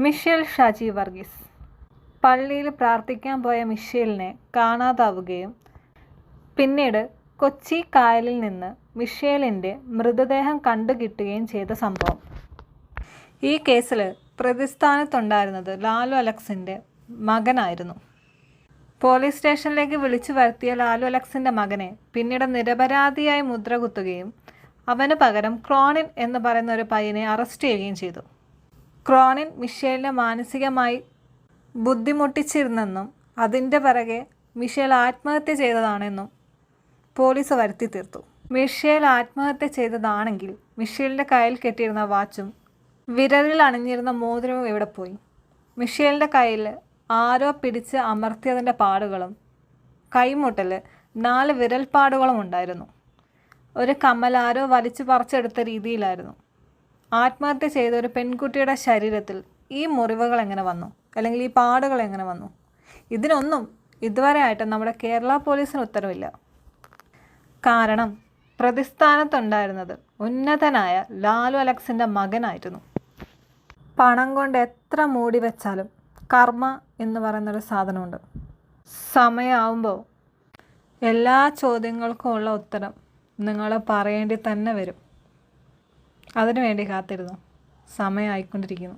Michel Shaji Varghese. പള്ളിയിൽ പ്രാർത്ഥിക്കാൻ പോയ മിഷേലിനെ കാണാതാവുകയും പിന്നീട് കൊച്ചി കായലിൽ നിന്ന് മിഷേലിൻ്റെ മൃതദേഹം കണ്ടുകിട്ടുകയും ചെയ്ത സംഭവം. ഈ കേസിൽ പ്രതിസ്ഥാനത്തുണ്ടായിരുന്നത് ലാലു അലക്സിൻ്റെ മകനായിരുന്നു. പോലീസ് സ്റ്റേഷനിലേക്ക് വിളിച്ചു വരുത്തിയ ലാലു അലക്സിൻ്റെ മകനെ പിന്നീട് നിരപരാധിയായി മുദ്ര കുത്തുകയും അവന് പകരം ക്രോണിൻ എന്ന് പറയുന്ന ഒരു പയ്യനെ അറസ്റ്റ് ചെയ്യുകയും ചെയ്തു. ക്രോണിൻ മിഷേലിനെ മാനസികമായി ബുദ്ധിമുട്ടിച്ചിരുന്നെന്നും അതിൻ്റെ പിറകെ മിഷേൽ ആത്മഹത്യ ചെയ്തതാണെന്നും പോലീസ് വരുത്തി തീർത്തു. മിഷേൽ ആത്മഹത്യ ചെയ്തതാണെങ്കിൽ മിഷേലിൻ്റെ കയ്യിൽ കെട്ടിയിരുന്ന വാച്ചും വിരലിൽ അണിഞ്ഞിരുന്ന മോതിരവും എവിടെ പോയി? മിഷേലിൻ്റെ കയ്യിൽ ആരോ പിടിച്ച് അമർത്തിയതിൻ്റെ പാടുകളും കൈമുട്ടൽ 4 വിരൽപ്പാടുകളും ഉണ്ടായിരുന്നു. ഒരു കമ്മൽ ആരോ വലിച്ചു പറിച്ചെടുത്ത രീതിയിലായിരുന്നു. ആത്മഹത്യ ചെയ്ത ഒരു പെൺകുട്ടിയുടെ ശരീരത്തിൽ ഈ മുറിവുകൾ എങ്ങനെ വന്നു, അല്ലെങ്കിൽ ഈ പാടുകൾ എങ്ങനെ വന്നു? ഇതിനൊന്നും ഇതുവരെ ആയിട്ട് നമ്മുടെ കേരള പോലീസിന് ഉത്തരവില്ല. കാരണം പ്രതിസ്ഥാനത്തുണ്ടായിരുന്നത് ഉന്നതനായ ലാലു അലക്സിൻ്റെ മകനായിരുന്നു. പണം കൊണ്ട് എത്ര മൂടി വെച്ചാലും കർമ്മ എന്ന് പറയുന്നൊരു സാധനമുണ്ട്. സമയമാവുമ്പോൾ എല്ലാ ചോദ്യങ്ങൾക്കും ഉള്ള ഉത്തരം നിങ്ങൾ പറയേണ്ടി തന്നെ വരും. അതിനുവേണ്ടി കാത്തിരുന്നു. സമയമായിക്കൊണ്ടിരിക്കുന്നു.